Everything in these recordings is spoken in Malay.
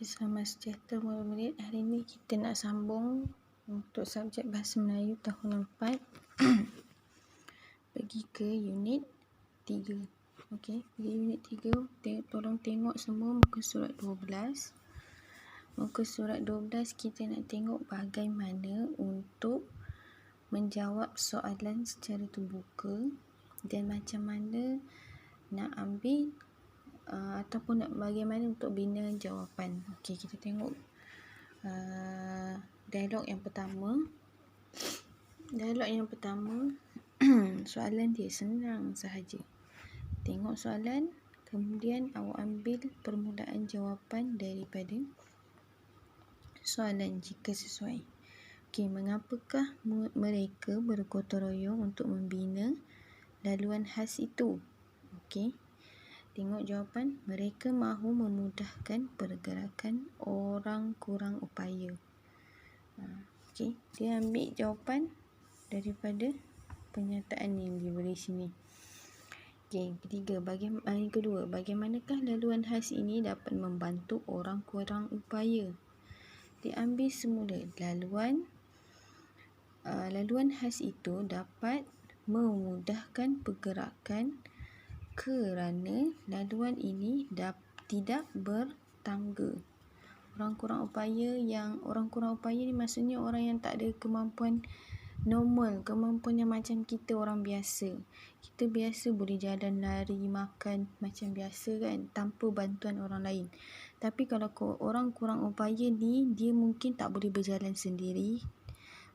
Okay, selamat sejahtera murid-murid. Hari ini kita nak sambung untuk subjek Bahasa Melayu tahun 4 pergi ke unit 3. Okey, pergi unit 3, tolong tengok semua muka surat 12. Muka surat 12 kita nak tengok bagaimana untuk menjawab soalan secara terbuka dan macam mana nak ambil ataupun nak bagaimana untuk bina jawapan. Okey, kita tengok dialog yang pertama. Dialog yang pertama soalan dia senang sahaja. Tengok soalan, kemudian awak ambil permulaan jawapan daripada soalan jika sesuai. Okey, mengapakah mereka bergotong royong untuk membina laluan khas itu? Okey. Tengok jawapan, mereka mahu memudahkan pergerakan orang kurang upaya. Okey, dia ambil jawapan daripada pernyataan yang diberi sini. Okey, yang kedua, bagaimanakah laluan khas ini dapat membantu orang kurang upaya? Diambil semula laluan khas itu dapat memudahkan pergerakan kerana laluan ini tidak bertangga. Orang kurang upaya ni maksudnya orang yang tak ada kemampuan normal, kemampuan yang macam kita orang biasa. Kita biasa boleh jalan, lari, makan macam biasa kan, tanpa bantuan orang lain. Tapi kalau orang kurang upaya ni, dia mungkin tak boleh berjalan sendiri,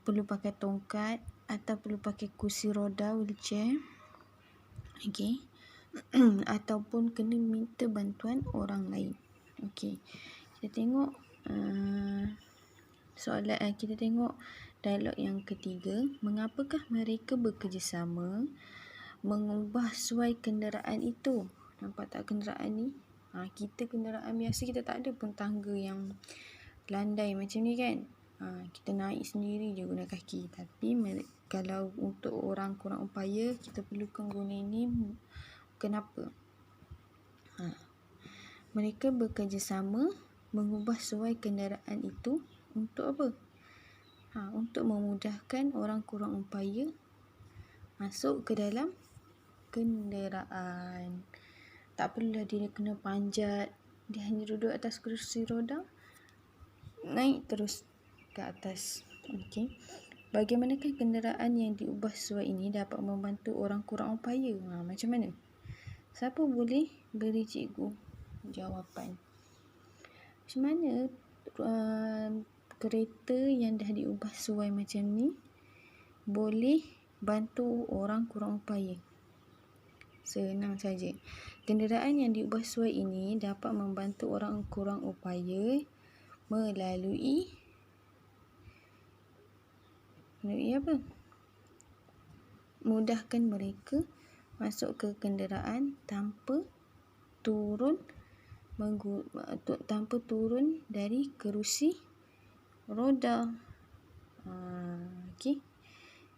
perlu pakai tongkat atau perlu pakai kursi roda, wheelchair. Okey. Ataupun kena minta bantuan orang lain. Okey, kita tengok kita tengok dialog yang ketiga. Mengapakah mereka bekerjasama mengubah suai kenderaan itu? Nampak tak kenderaan ni? Kita kenderaan biasa, kita tak ada pun tangga yang landai macam ni kan. Kita naik sendiri je guna kaki. Tapi kalau untuk orang kurang upaya, kita perlukan guna ini. Kenapa? Mereka bekerjasama mengubah suai kenderaan itu untuk apa? Untuk memudahkan orang kurang upaya masuk ke dalam kenderaan. Tak perlulah dia kena panjat, dia hanya duduk atas kursi roda, naik terus ke atas. Okey. Bagaimanakah kenderaan yang diubah suai ini dapat membantu orang kurang upaya? Macam mana? Siapa boleh beri cikgu jawapan? Macam mana kereta yang dah diubah suai macam ni boleh bantu orang kurang upaya? Senang saja. Kenderaan yang diubah suai ini dapat membantu orang kurang upaya melalui apa? Mudahkan mereka masuk ke kenderaan tanpa turun dari kerusi roda. Okey.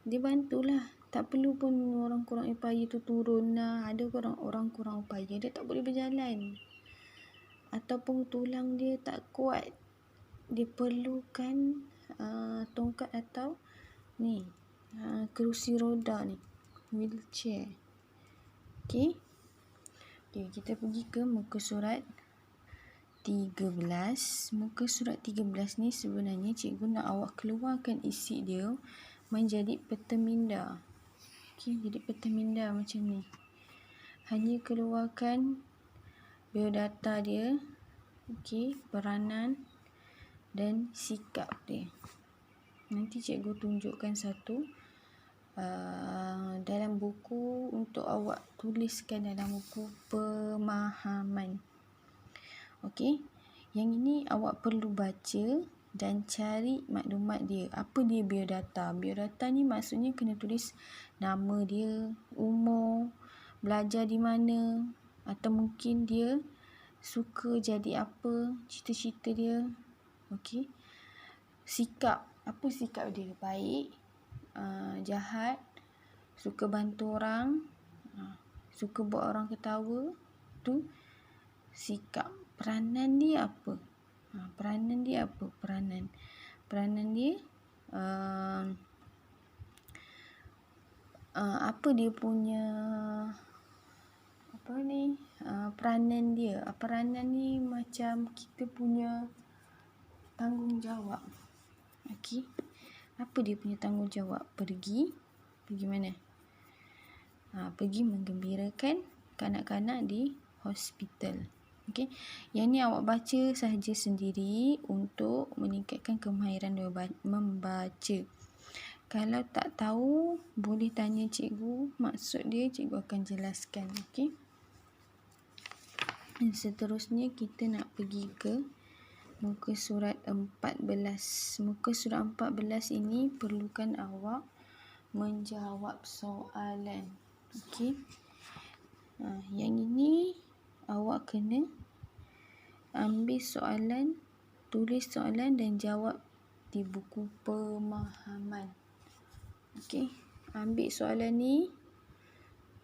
Dia bantulah. Tak perlu pun orang kurang upaya tu turun lah. Ada orang kurang upaya, dia tak boleh berjalan, ataupun tulang dia tak kuat, dia perlukan tongkat atau kerusi roda ni, wheelchair. Okey. Kita pergi ke muka surat 13. Muka surat 13 ni sebenarnya cikgu nak awak keluarkan isi dia menjadi peta minda. Okey, jadi peta minda macam ni. Hanya keluarkan biodata dia, okey, peranan dan sikap dia. Nanti cikgu tunjukkan satu dalam buku untuk awak tuliskan dalam buku pemahaman. Okey, yang ini awak perlu baca dan cari maklumat dia. Apa dia biodata? Biodata ni maksudnya kena tulis nama dia, umur, belajar di mana, atau mungkin dia suka jadi apa, cita-cita dia. Okey. Sikap, apa sikap dia? Baik, jahat, suka bantu orang, suka buat orang ketawa. Tu sikap. Peranan dia apa? Peranan dia apa? Peranan dia apa dia punya peranan dia. Peranan ni macam kita punya tanggungjawab. Okey. Apa dia punya tanggungjawab? Pergi mana? Pergi menggembirakan kanak-kanak di hospital. Okey. Yang ni awak baca sahaja sendiri untuk meningkatkan kemahiran membaca. Kalau tak tahu, boleh tanya cikgu. Maksud dia, cikgu akan jelaskan. Okey. Dan seterusnya, kita nak pergi ke muka surat 14. Muka surat 14 ini perlukan awak menjawab soalan. Okey. Yang ini awak kena ambil soalan, tulis soalan dan jawab di buku pemahaman. Okey. Ambil soalan ni,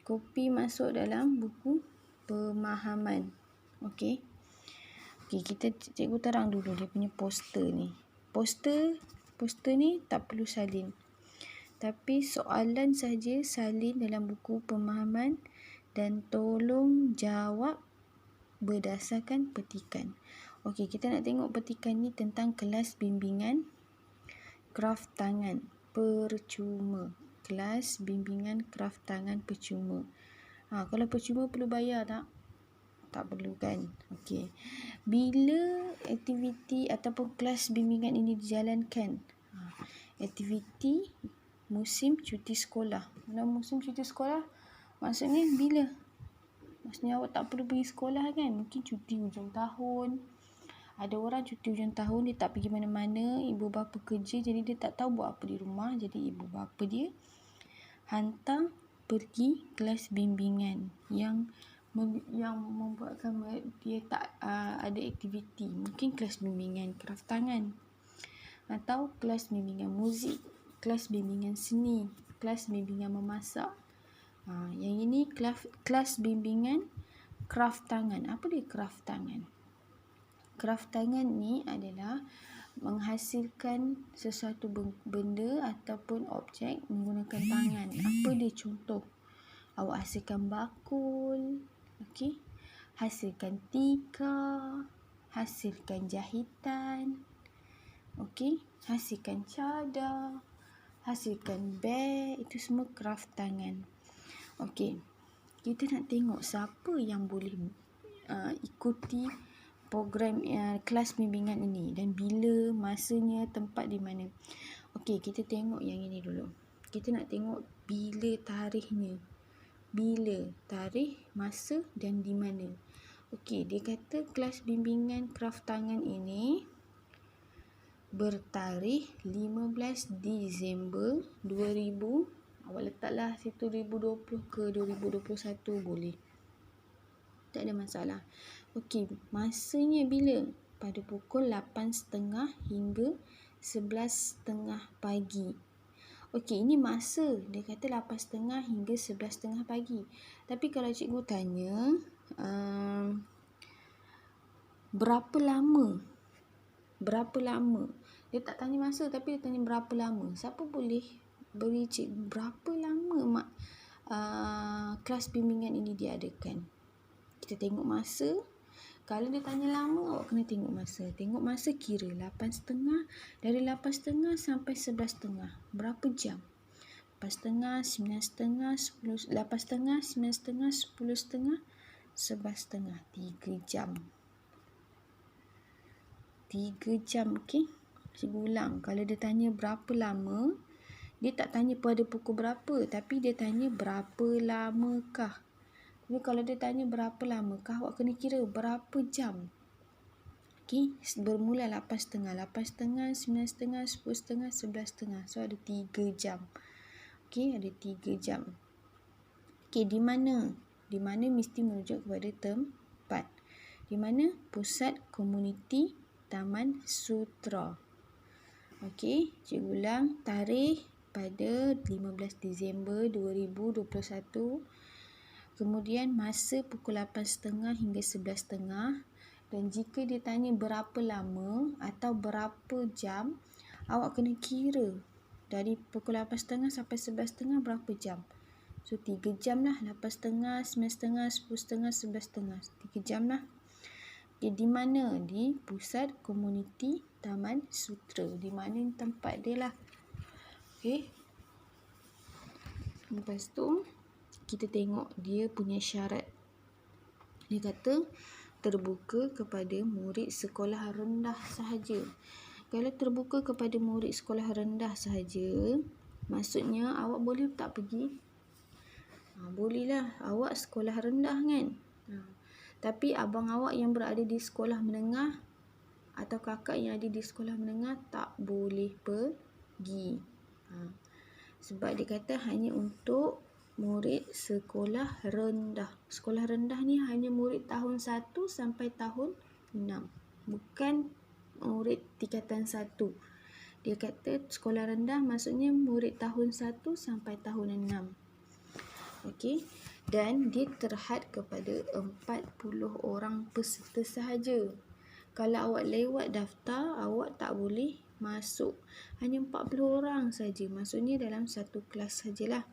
kopi masuk dalam buku pemahaman. Okey. Cikgu terang dulu dia punya poster ni. Poster ni tak perlu salin. Tapi soalan saja salin dalam buku pemahaman dan tolong jawab berdasarkan petikan. Okey, kita nak tengok petikan ni tentang kelas bimbingan kraft tangan percuma. Kelas bimbingan kraft tangan percuma. Kalau percuma perlu bayar tak? Tak perlu kan? Okey. Bila aktiviti ataupun kelas bimbingan ini dijalankan? Aktiviti musim cuti sekolah. Kalau musim cuti sekolah, maksudnya bila? Maksudnya awak tak perlu pergi sekolah kan? Mungkin cuti hujung tahun. Ada orang cuti hujung tahun, dia tak pergi mana-mana. Ibu bapa kerja, jadi dia tak tahu buat apa di rumah. Jadi ibu bapa dia hantar pergi kelas bimbingan yang membuatkan dia tak ada aktiviti. Mungkin kelas bimbingan kraft tangan, atau kelas bimbingan muzik, kelas bimbingan seni, kelas bimbingan memasak. Yang ini kelas bimbingan kraft tangan. Apa dia kraft tangan? Kraft tangan ni adalah menghasilkan sesuatu benda ataupun objek menggunakan tangan. Apa dia contoh? Awak hasilkan bakul, okey, hasilkan tikar, hasilkan jahitan, okey, hasilkan cadar, hasilkan beg. Itu semua kraft tangan. Okey, kita nak tengok siapa yang boleh ikuti program kelas bimbingan ini dan bila, masanya, tempat di mana. Okey, kita tengok yang ini dulu. Kita nak tengok bila tarikhnya. Bila, tarikh, masa dan di mana. Okey, dia kata kelas bimbingan kraft tangan ini bertarikh 15 Disember 2000. Awak letaklah situ 2020 ke 2021 boleh. Tak ada masalah. Okey, masanya bila? Pada pukul 8.30 hingga 11.30 pagi. Okey, ini masa. Dia kata 8.30 hingga 11.30 pagi. Tapi kalau cikgu tanya, berapa lama? Dia tak tanya masa, tapi dia tanya berapa lama. Siapa boleh beri cikgu berapa lama kelas bimbingan ini diadakan? Kita tengok masa. Kalau dia tanya lama, awak kena tengok masa. Tengok masa, kira 8.30. Dari 8.30 sampai 11.30. Berapa jam? 8.30, 9.30, 10, 8.30, 9.30, 10.30, 11.30. 3 jam. 3 jam, okey? Cikgu ulang. Kalau dia tanya berapa lama, dia tak tanya pada pukul berapa, tapi dia tanya berapa lamakah. Jadi kalau dia tanya berapa lamakah, awak kena kira berapa jam. Okey, bermula 8.30, 8.30, 9.30, 10.30, 11.30. So ada 3 jam. Okey, ada 3 jam. Okey, di mana? Di mana mesti merujuk kepada tempat. Di mana? Pusat Komuniti Taman Sutera. Okey, cikgu ulang. Tarikh pada 15 Disember 2021. Kemudian masa pukul 8.30 hingga 11.30 Dan jika dia tanya berapa lama atau berapa jam, awak kena kira dari pukul 8.30 sampai 11.30 berapa jam. So 3 jam lah, 8.30, 9.30, 10.30, 11.30, 3 jam lah. Okay, di mana? Di pusat komuniti Taman Sutera, di mana tempat dia lah. Okay. Lepas tu kita tengok dia punya syarat. Dia kata terbuka kepada murid sekolah rendah sahaja. Kalau terbuka kepada murid sekolah rendah sahaja, maksudnya awak boleh tak pergi? Bolehlah, awak sekolah rendah kan? Tapi abang awak yang berada di sekolah menengah atau kakak yang ada di sekolah menengah tak boleh pergi. Sebab dia kata hanya untuk murid sekolah rendah. Sekolah rendah ni hanya murid tahun 1 sampai tahun 6. Bukan murid tingkatan 1. Dia kata sekolah rendah maksudnya murid tahun 1 sampai tahun 6. Okey. Dan dia terhad kepada 40 orang peserta sahaja. Kalau awak lewat daftar, awak tak boleh masuk. Hanya 40 orang saja. Maksudnya dalam satu kelas sajalah.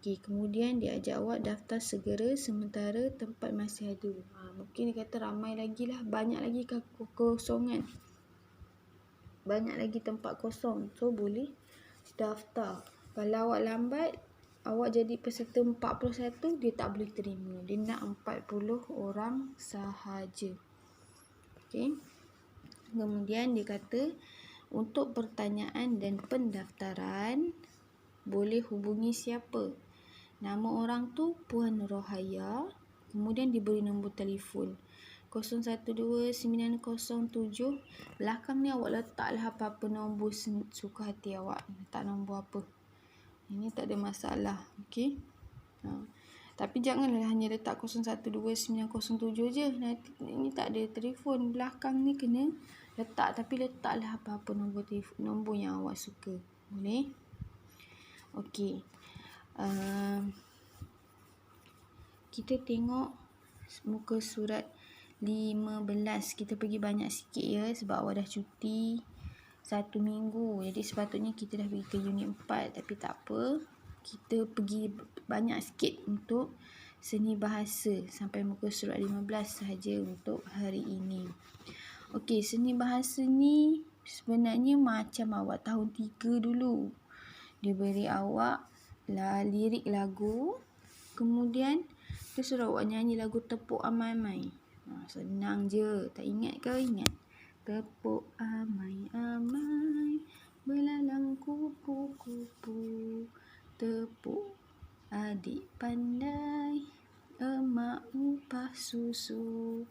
Okay, kemudian dia ajak awak daftar segera sementara tempat masih ada. Mungkin dia kata ramai lagi lah, banyak lagi kekosongan. Banyak lagi tempat kosong. So, boleh daftar. Kalau awak lambat, awak jadi peserta 41, dia tak boleh terima. Dia nak 40 orang sahaja. Okay. Kemudian dia kata, untuk pertanyaan dan pendaftaran, boleh hubungi siapa? Nama orang tu Puan Rohaya. Kemudian diberi nombor telefon 012907. Belakang ni awak letaklah apa-apa nombor suka hati awak. Letak nombor apa. Ini tak ada masalah. Okey. Tapi janganlah hanya letak 012907 je. Nanti ini tak ada telefon. Belakang ni kena letak. Tapi letaklah apa-apa nombor telefon, nombor yang awak suka. Boleh? Okey. Kita tengok muka surat 15. Kita pergi banyak sikit ya, sebab awak dah cuti 1 minggu. Jadi sepatutnya kita dah pergi ke unit 4. Tapi tak apa, kita pergi banyak sikit untuk seni bahasa sampai muka surat 15 sahaja untuk hari ini. Okey, seni bahasa ni sebenarnya macam awak tahun 3 dulu. Dia beri awak lirik lagu, kemudian dia suruh awak nyanyi lagu Tepuk Amai-Amai. Senang je, tak ingat ke? Ingat. Tepuk amai-amai, belalang kupu-kupu, tepuk adik pandai, emak upah susu.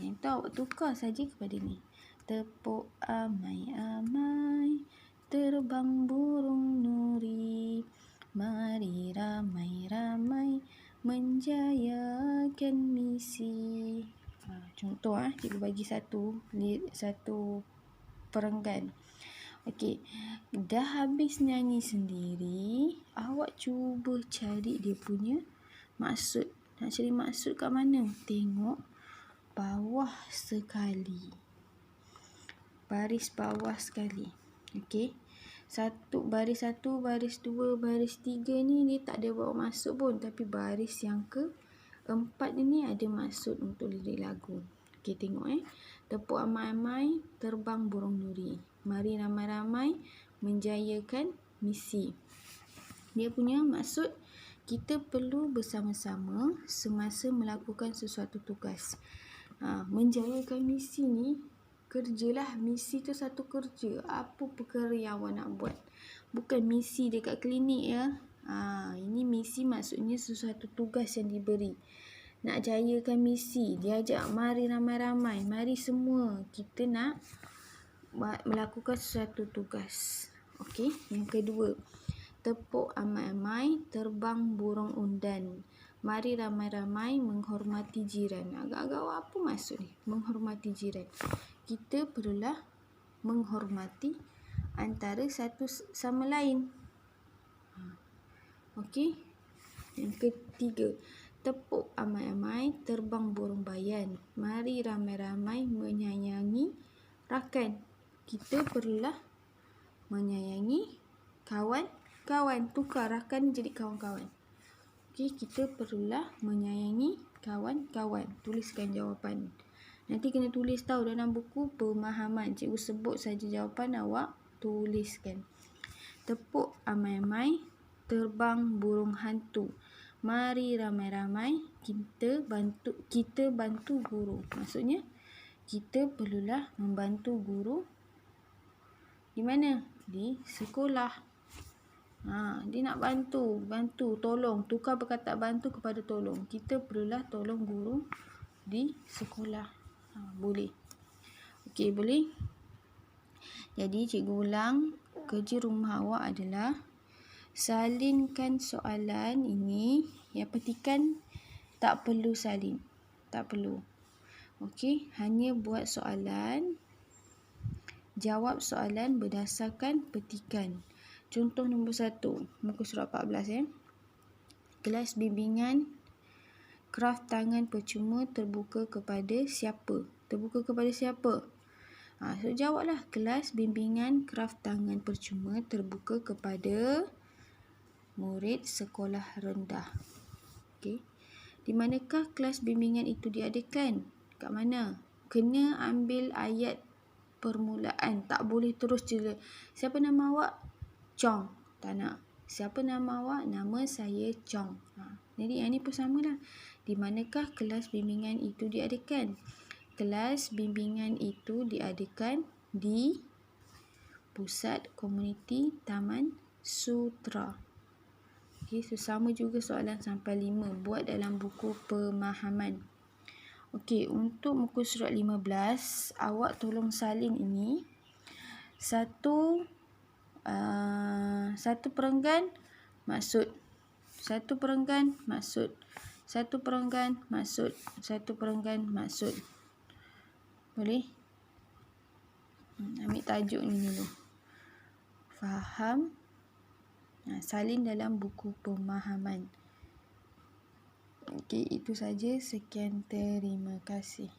Yang tu awak tukar saja kepada ni. Tepuk amai-amai, terbang burung nuri, mari ramai-ramai menjayakan misi. Contoh cikgu bagi satu perenggan. Okey, dah habis nyanyi sendiri, awak cuba cari dia punya maksud. Nak cari maksud kat mana? Tengok bawah sekali. Baris bawah sekali. Okey. Baris 1, baris 2, baris 3 ni dia tak ada bawa maksud pun, tapi baris yang ke-4 ni ada maksud untuk lirik lagu. Okey, tengok Tepuk amai-amai, terbang burung nuri, mari ramai-ramai menjayakan misi. Dia punya maksud, kita perlu bersama-sama semasa melakukan sesuatu tugas. Menjayakan misi ni kerjalah. Misi tu satu kerja. Apa perkara yang awak nak buat. Bukan misi dekat klinik ya. Ini misi maksudnya sesuatu tugas yang diberi. Nak jayakan misi. Dia ajak mari ramai-ramai. Mari semua. Kita nak melakukan sesuatu tugas. Okey. Yang kedua. Tepuk amai-amai, terbang burung undan. Mari ramai-ramai menghormati jiran. Agak-agak apa maksud ni? Menghormati jiran. Kita perlulah menghormati antara satu sama lain. Okey. Yang ketiga, Tepuk amai-amai, terbang burung bayan. Mari ramai-ramai menyayangi rakan. Kita perlulah menyayangi kawan-kawan. Tukar rakan jadi kawan-kawan. Okey, kita perlulah menyayangi kawan-kawan. Tuliskan jawapan. Nanti kena tulis tahu dalam buku pemahaman. Cikgu sebut saja jawapan, awak tuliskan. Tepuk amai-amai, terbang burung hantu. Mari ramai-ramai kita bantu guru. Maksudnya kita perlulah membantu guru di mana? Di sekolah. Dia nak bantu, tolong. Tukar perkataan bantu kepada tolong. Kita perlulah tolong guru di sekolah. Boleh. Okey, boleh. Jadi cikgu ulang, kerja rumah awak adalah salinkan soalan ini. Yang petikan tak perlu salin. Tak perlu. Okey, hanya buat soalan. Jawab soalan berdasarkan petikan. Contoh nombor 1, muka surat 14 . Kelas bimbingan kraf tangan percuma terbuka kepada siapa? Terbuka kepada siapa? So jawablah, kelas bimbingan kraf tangan percuma terbuka kepada murid sekolah rendah. Okey. Di manakah kelas bimbingan itu diadakan? Kat mana? Kena ambil ayat permulaan. Tak boleh terus je. Siapa nama awak? Chong. Tak nak. Siapa nama awak? Nama saya Chong. Jadi yang ni pun samalah. Di manakah kelas bimbingan itu diadakan? Kelas bimbingan itu diadakan di Pusat Komuniti Taman Sutera. Okey, sama juga soalan sampai 5. Buat dalam buku pemahaman. Okey, untuk muka surat 15, awak tolong salin ini. Satu perenggan maksud. Satu perenggan maksud. Satu perenggan maksud. Satu perenggan maksud. Boleh? Ambil tajuk ni dulu. Faham? Salin dalam buku pemahaman. Okey, itu saja. Sekian, terima kasih.